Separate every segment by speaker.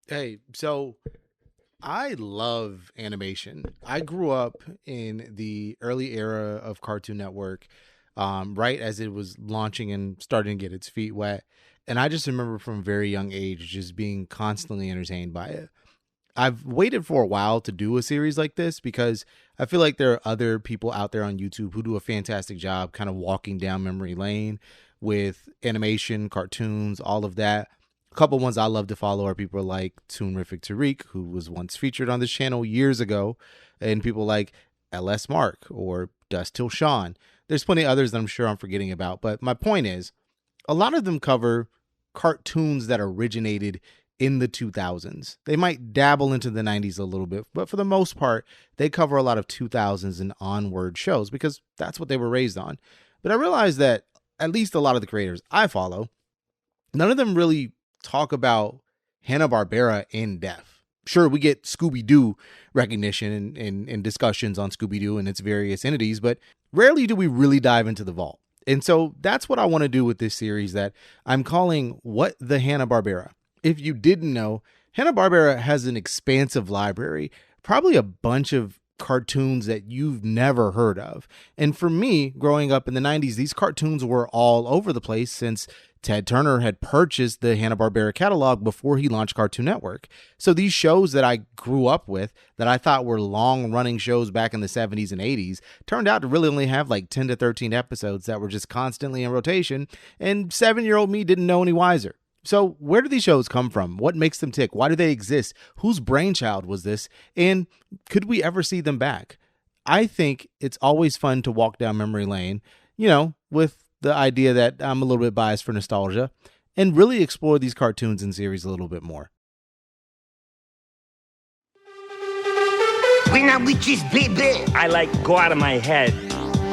Speaker 1: Hey, so I love animation. I grew up in the early era of Cartoon Network, right as it was launching and starting to get its feet wet. And I just remember from a very young age just being constantly entertained by it. I've waited for a while to do a series like this because I feel like there are other people out there on YouTube who do a fantastic job kind of walking down memory lane with animation, cartoons, all of that. A couple ones I love to follow are people like Toonrific Tariq, who was once featured on this channel years ago, and people like LS Mark or Dust Till Sean. There's plenty of others that I'm sure I'm forgetting about, but my point is, a lot of them cover cartoons that originated in the 2000s. They might dabble into the 90s a little bit, but for the most part, they cover a lot of 2000s and onward shows because that's what they were raised on. But I realized that at least a lot of the creators I follow, none of them really talk about Hanna-Barbera in depth. Sure, we get Scooby-Doo recognition and discussions on Scooby-Doo and its various entities, but rarely do we really dive into the vault. And so that's what I want to do with this series that I'm calling What the Hanna-Barbera. If you didn't know, Hanna-Barbera has an expansive library, probably a bunch of cartoons that you've never heard of. And for me, growing up in the 90s, these cartoons were all over the place since Ted Turner had purchased the Hanna-Barbera catalog before he launched Cartoon Network. So these shows that I grew up with, that I thought were long-running shows back in the 70s and 80s, turned out to really only have like 10 to 13 episodes that were just constantly in rotation, and 7-year-old me didn't know any wiser. So where do these shows come from? What makes them tick? Why do they exist? Whose brainchild was this? And could we ever see them back? I think it's always fun to walk down memory lane, with the idea that I'm a little bit biased for nostalgia, and really explore these cartoons and series a little bit more.
Speaker 2: When I'm witches, baby,
Speaker 3: I like go out of my head.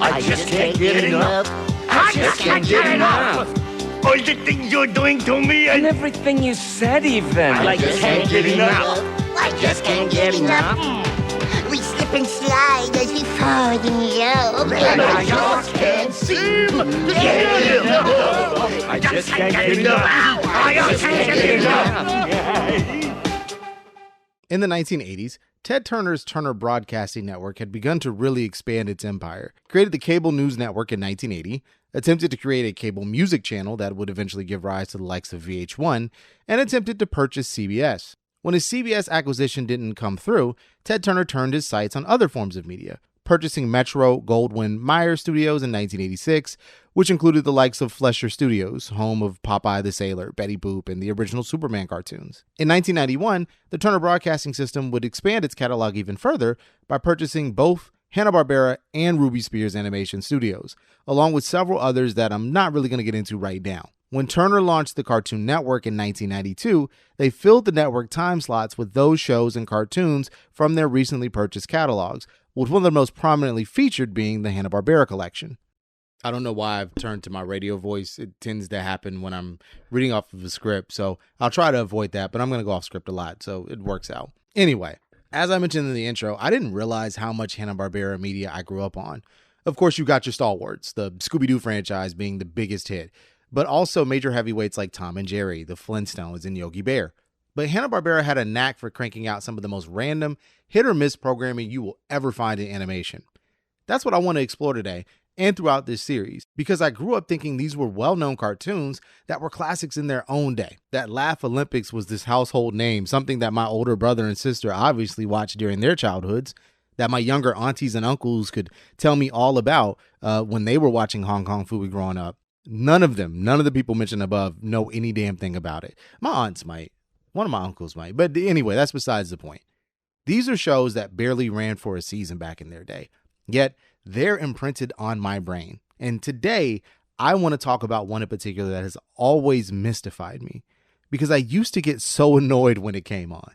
Speaker 2: I just can't get enough. I just can't get enough. All the things you're doing to me,
Speaker 3: And everything you said even.
Speaker 2: I just can't get enough. I just can't get enough. We slip and slide as we fall in love. And I just can't seem to get enough.
Speaker 3: I just can't get enough.
Speaker 2: I just can't get enough.
Speaker 1: In the 1980s, Ted Turner's Turner Broadcasting Network had begun to really expand its empire, created the Cable News Network in 1980, attempted to create a cable music channel that would eventually give rise to the likes of VH1, and attempted to purchase CBS. When his CBS acquisition didn't come through, Ted Turner turned his sights on other forms of media, purchasing Metro Goldwyn Mayer Studios in 1986, which included the likes of Fleischer Studios, home of Popeye the Sailor, Betty Boop, and the original Superman cartoons. In 1991, the Turner Broadcasting System would expand its catalog even further by purchasing both Hanna-Barbera and Ruby Spears Animation Studios, along with several others that I'm not really going to get into right now. When Turner launched the Cartoon Network in 1992, they filled the network time slots with those shows and cartoons from their recently purchased catalogs, with one of the most prominently featured being the Hanna-Barbera collection. I don't know why I've turned to my radio voice. It tends to happen when I'm reading off of a script, so I'll try to avoid that, but I'm going to go off script a lot, so it works out. Anyway, as I mentioned in the intro, I didn't realize how much Hanna-Barbera media I grew up on. Of course, you got your stalwarts, the Scooby-Doo franchise being the biggest hit, but also major heavyweights like Tom and Jerry, the Flintstones, and Yogi Bear. But Hanna-Barbera had a knack for cranking out some of the most random, hit-or-miss programming you will ever find in animation. That's what I want to explore today and throughout this series, because I grew up thinking these were well-known cartoons that were classics in their own day. That Laugh Olympics was this household name, something that my older brother and sister obviously watched during their childhoods, that my younger aunties and uncles could tell me all about when they were watching Hong Kong Phooey growing up. None of the people mentioned above know any damn thing about it. My aunts might. One of my uncles might. But anyway, that's besides the point. These are shows that barely ran for a season back in their day. Yet, they're imprinted on my brain. And today, I want to talk about one in particular that has always mystified me, because I used to get so annoyed when it came on.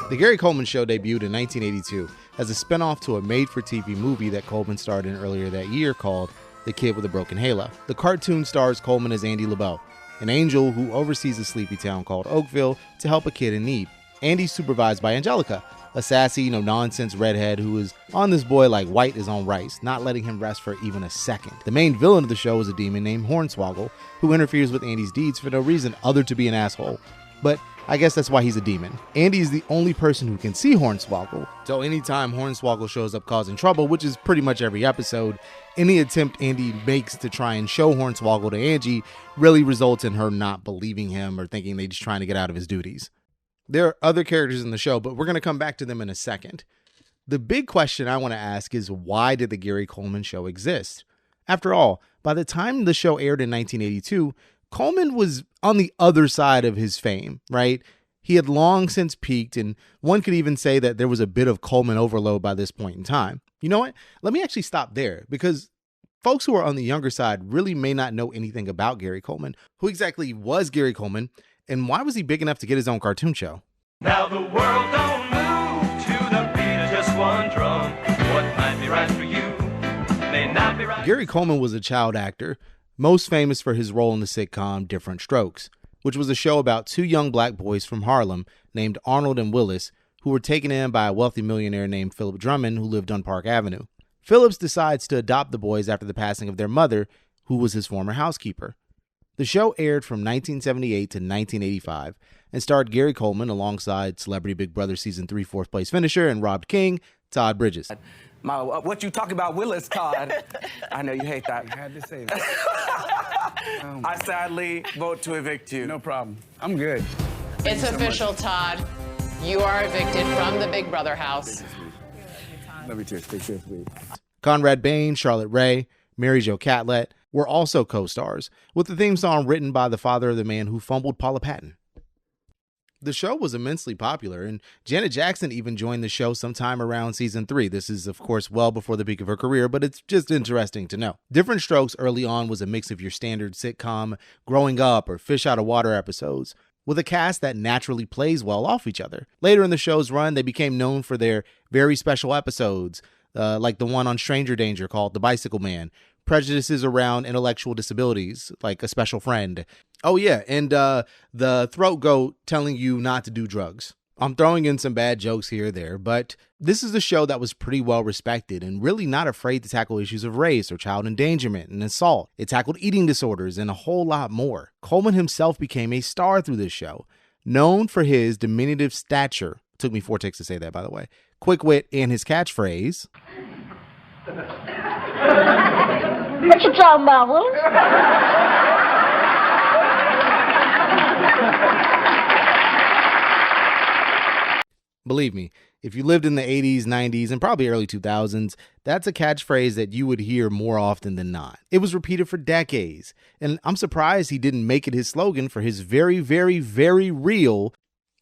Speaker 1: The Gary Coleman Show debuted in 1982 as a spinoff to a made-for-TV movie that Coleman starred in earlier that year called The Kid with a Broken Halo. The cartoon stars Coleman as Andy LeBeau, an angel who oversees a sleepy town called Oakville to help a kid in need. Andy's supervised by Angelica, a sassy, no-nonsense redhead who is on this boy like white is on rice, not letting him rest for even a second. The main villain of the show is a demon named Hornswoggle, who interferes with Andy's deeds for no reason other to be an asshole. But I guess that's why he's a demon. Andy is the only person who can see Hornswoggle, so anytime Hornswoggle shows up causing trouble, which is pretty much every episode, any attempt Andy makes to try and show Hornswoggle to Angie really results in her not believing him or thinking they're just trying to get out of his duties. There are other characters in the show, but we're going to come back to them in a second. The big question I want to ask is, why did the Gary Coleman Show exist? After all, by the time the show aired in 1982, Coleman was on the other side of his fame, right? He had long since peaked, and one could even say that there was a bit of Coleman overload by this point in time. You know what? Let me actually stop there, because folks who are on the younger side really may not know anything about Gary Coleman. Who exactly was Gary Coleman, and why was he big enough to get his own cartoon show?
Speaker 4: Now the world don't move to the beat of just one drum. What might be right for you may not be right.
Speaker 1: Gary Coleman was a child actor, most famous for his role in the sitcom Different Strokes, which was a show about two young black boys from Harlem named Arnold and Willis, who were taken in by a wealthy millionaire named Philip Drummond who lived on Park Avenue. Phillips decides to adopt the boys after the passing of their mother, who was his former housekeeper. The show aired from 1978 to 1985 and starred Gary Coleman alongside Celebrity Big Brother Season 3 fourth place finisher and Rob King, Todd Bridges.
Speaker 5: What you talk about Willis, Todd? I know you hate that.
Speaker 6: You had to say that.
Speaker 5: I sadly vote to evict you.
Speaker 6: No problem. I'm good.
Speaker 7: It's official, Todd. You are evicted from the Big Brother house.
Speaker 6: Love you too. Stay safe, please.
Speaker 1: Conrad Bain, Charlotte Ray, Mary Jo Catlett were also co-stars, with the theme song written by the father of the man who fumbled Paula Patton. The show was immensely popular, and Janet Jackson even joined the show sometime around season 3. This is, of course, well before the peak of her career, but it's just interesting to know. Different Strokes early on was a mix of your standard sitcom, Growing Up, or Fish Out of Water episodes, with a cast that naturally plays well off each other. Later in the show's run, they became known for their very special episodes, like the one on Stranger Danger called The Bicycle Man, prejudices around intellectual disabilities, like A Special Friend. Oh yeah, and the throat goat telling you not to do drugs. I'm throwing in some bad jokes here or there, but this is a show that was pretty well respected and really not afraid to tackle issues of race or child endangerment and assault. It tackled eating disorders and a whole lot more. Coleman himself became a star through this show, known for his diminutive stature. Took me 4 takes to say that, by the way. Quick wit and his catchphrase.
Speaker 2: What you talking about, Willis?
Speaker 1: Believe me, if you lived in the 80s, 90s, and probably early 2000s, that's a catchphrase that you would hear more often than not. It was repeated for decades, and I'm surprised he didn't make it his slogan for his very, very, very real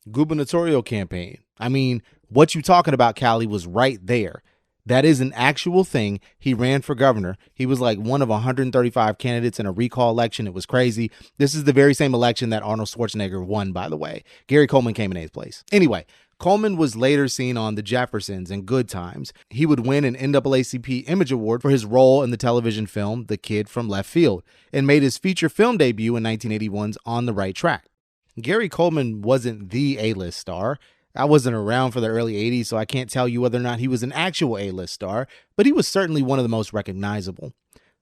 Speaker 1: gubernatorial campaign. I mean, what you talking about, Cali, was right there. That is an actual thing. He ran for governor. He was like one of 135 candidates in a recall election. It was crazy. This is the very same election that Arnold Schwarzenegger won, by the way. Gary Coleman came in 8th place. Anyway, Coleman was later seen on The Jeffersons and Good Times. He would win an NAACP Image Award for his role in the television film The Kid from Left Field and made his feature film debut in 1981's On the Right Track. Gary Coleman wasn't the A-list star. I wasn't around for the early 80s, so I can't tell you whether or not he was an actual A-list star, but he was certainly one of the most recognizable.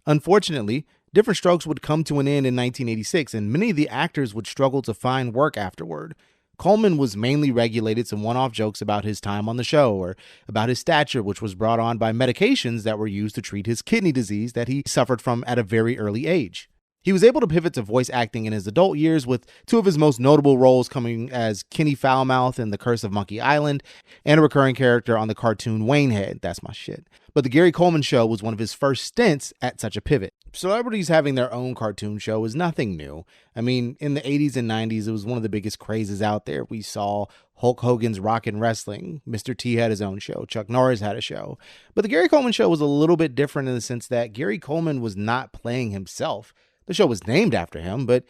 Speaker 1: Unfortunately, Different Strokes would come to an end in 1986, and many of the actors would struggle to find work afterward. Coleman was mainly regulated some one-off jokes about his time on the show or about his stature, which was brought on by medications that were used to treat his kidney disease that he suffered from at a very early age. He was able to pivot to voice acting in his adult years, with 2 of his most notable roles coming as Kenny Foulmouth in The Curse of Monkey Island and a recurring character on the cartoon Waynehead. That's my shit. But The Gary Coleman Show was one of his first stints at such a pivot. Celebrities having their own cartoon show is nothing new. I mean, in the 80s and 90s, it was one of the biggest crazes out there. We saw Hulk Hogan's Rockin' Wrestling. Mr. T had his own show. Chuck Norris had a show. But The Gary Coleman Show was a little bit different in the sense that Gary Coleman was not playing himself. The show was named after him, but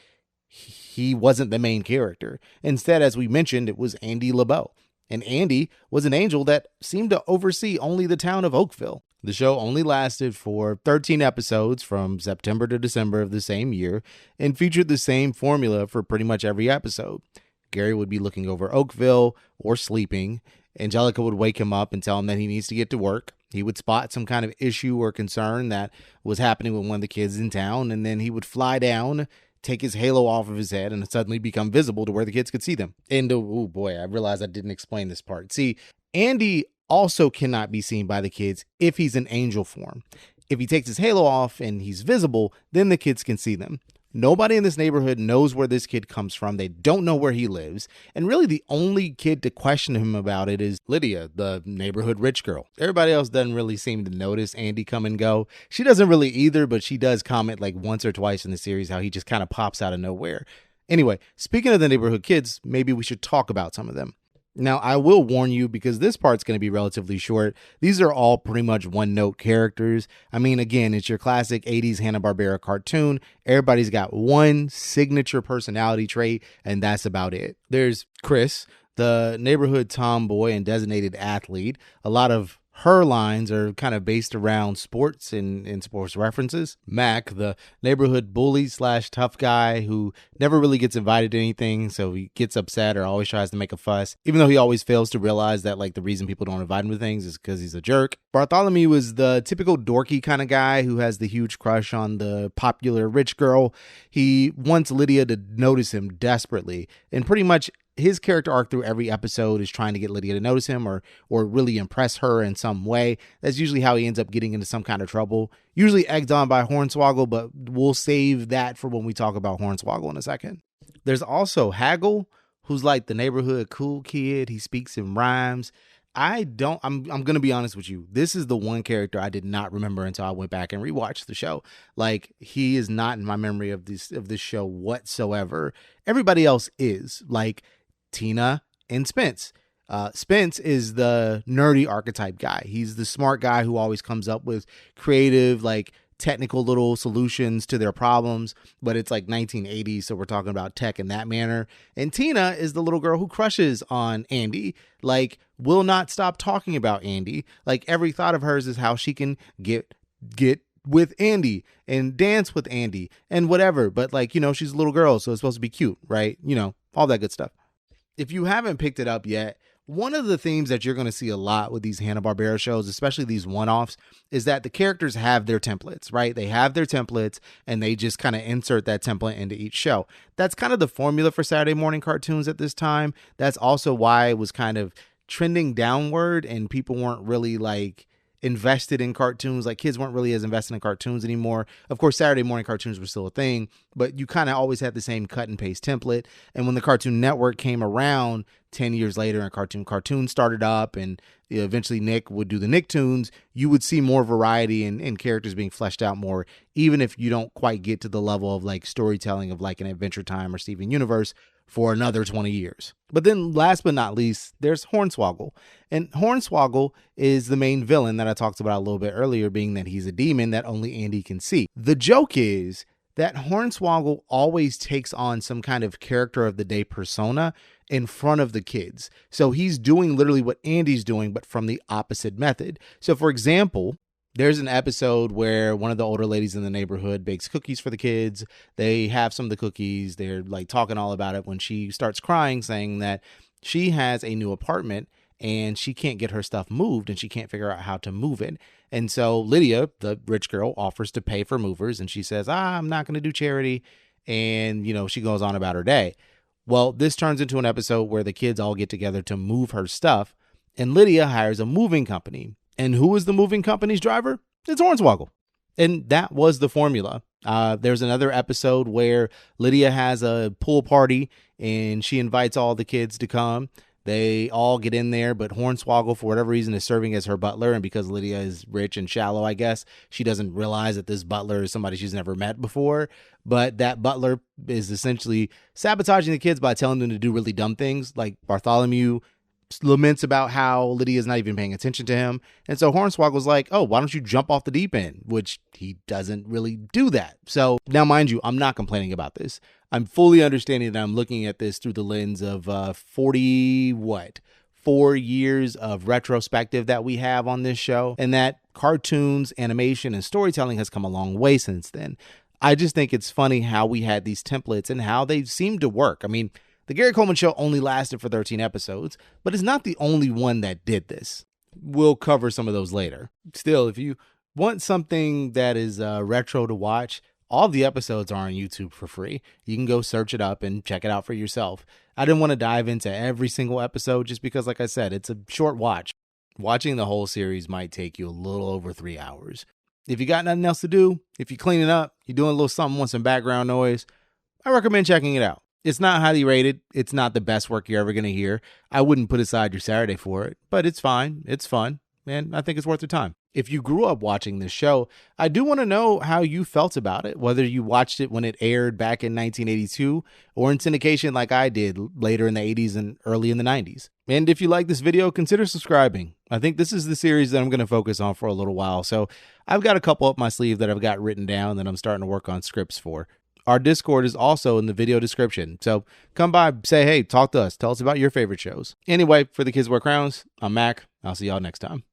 Speaker 1: he wasn't the main character. Instead, as we mentioned, it was Andy LeBeau. And Andy was an angel that seemed to oversee only the town of Oakville. The show only lasted for 13 episodes from September to December of the same year and featured the same formula for pretty much every episode. Gary would be looking over Oakville or sleeping. Angelica would wake him up and tell him that he needs to get to work. He would spot some kind of issue or concern that was happening with one of the kids in town, and then he would fly down, take his halo off of his head, and suddenly become visible to where the kids could see them. And oh boy, I realized I didn't explain this part. See, Andy also cannot be seen by the kids if he's in angel form. If he takes his halo off and he's visible, then the kids can see them. Nobody in this neighborhood knows where this kid comes from. They don't know where he lives. And really the only kid to question him about it is Lydia, the neighborhood rich girl. Everybody else doesn't really seem to notice Andy come and go. She doesn't really either, but she does comment like once or twice in the series how he just kind of pops out of nowhere. Anyway, speaking of the neighborhood kids, maybe we should talk about some of them. Now, I will warn you because this part's going to be relatively short. These are all pretty much one-note characters. I mean, again, it's your classic 80s Hanna-Barbera cartoon. Everybody's got one signature personality trait, and that's about it. There's Chris, the neighborhood tomboy and designated athlete. A lot of her lines are kind of based around sports and sports references. Mac, the neighborhood bully / tough guy who never really gets invited to anything, so he gets upset or always tries to make a fuss, even though he always fails to realize that like the reason people don't invite him to things is because he's a jerk. Bartholomew is the typical dorky kind of guy who has the huge crush on the popular rich girl. He wants Lydia to notice him desperately, and pretty much his character arc through every episode is trying to get Lydia to notice him or really impress her in some way. That's usually how he ends up getting into some kind of trouble. Usually egged on by Hornswoggle, but we'll save that for when we talk about Hornswoggle in a second. There's also Haggle, who's like the neighborhood cool kid. He speaks in rhymes. I'm going to be honest with you. This is the one character I did not remember until I went back and rewatched the show. Like, he is not in my memory of this show whatsoever. Everybody else is, like Tina and Spence. Spence is the nerdy archetype guy. He's the smart guy who always comes up with creative, like technical little solutions to their problems, but it's like 1980s, so we're talking about tech in that manner. And Tina is the little girl who crushes on Andy, like will not stop talking about Andy. Like every thought of hers is how she can get with Andy and dance with Andy and whatever. But like, you know, she's a little girl, so it's supposed to be cute, right? You know, all that good stuff. If you haven't picked it up yet, one of the themes that you're going to see a lot with these Hanna-Barbera shows, especially these one-offs, is that the characters have their templates, right? They have their templates and they just kind of insert that template into each show. That's kind of the formula for Saturday morning cartoons at this time. That's also why it was kind of trending downward and people weren't really like invested in cartoons. Like kids weren't really as invested in cartoons anymore. Of course, Saturday morning cartoons were still a thing, but you kind of always had the same cut and paste template. And when the Cartoon Network came around 10 years later and Cartoon started up and eventually Nick would do the Nicktoons, you would see more variety and characters being fleshed out more, even if you don't quite get to the level of like storytelling of like an Adventure Time or Steven Universe for another 20 years. But then last but not least, there's Hornswoggle. And Hornswoggle is the main villain that I talked about a little bit earlier, being that he's a demon that only Andy can see. The joke is that Hornswoggle always takes on some kind of character of the day persona in front of the kids. So he's doing literally what Andy's doing, but from the opposite method. So for example, there's an episode where one of the older ladies in the neighborhood bakes cookies for the kids. They have some of the cookies. They're like talking all about it when she starts crying, saying that she has a new apartment and she can't get her stuff moved and she can't figure out how to move it. And so Lydia, the rich girl, offers to pay for movers and she says, I'm not going to do charity. And, you know, she goes on about her day. Well, this turns into an episode where the kids all get together to move her stuff and Lydia hires a moving company. And who is the moving company's driver? It's Hornswoggle. And that was the formula. There's another episode where Lydia has a pool party and she invites all the kids to come. They all get in there, but Hornswoggle, for whatever reason, is serving as her butler. And because Lydia is rich and shallow, I guess, she doesn't realize that this butler is somebody she's never met before. But that butler is essentially sabotaging the kids by telling them to do really dumb things. Like Bartholomew laments about how Lydia's not even paying attention to him. And so Hornswoggle's like, oh, why don't you jump off the deep end? Which he doesn't really do that. So now, mind you, I'm not complaining about this. I'm fully understanding that I'm looking at this through the lens of 40 4 years of retrospective that we have on this show, and that cartoons, animation, and storytelling has come a long way since then. I just think it's funny how we had these templates and how they seem to work. I mean, the Gary Coleman Show only lasted for 13 episodes, but it's not the only one that did this. We'll cover some of those later. Still, if you want something that is retro to watch, all the episodes are on YouTube for free. You can go search it up and check it out for yourself. I didn't want to dive into every single episode just because, like I said, it's a short watch. Watching the whole series might take you a little over 3 hours. If you got nothing else to do, if you're cleaning up, you're doing a little something, want some background noise, I recommend checking it out. It's not highly rated. It's not the best work you're ever going to hear. I wouldn't put aside your Saturday for it, but it's fine. It's fun. And I think it's worth your time. If you grew up watching this show, I do want to know how you felt about it, whether you watched it when it aired back in 1982 or in syndication like I did later in the 80s and early in the 90s. And if you like this video, consider subscribing. I think this is the series that I'm going to focus on for a little while. So I've got a couple up my sleeve that I've got written down that I'm starting to work on scripts for. Our Discord is also in the video description. So come by, say hey, talk to us. Tell us about your favorite shows. Anyway, for the Kids Wear Crowns, I'm Mac. I'll see y'all next time.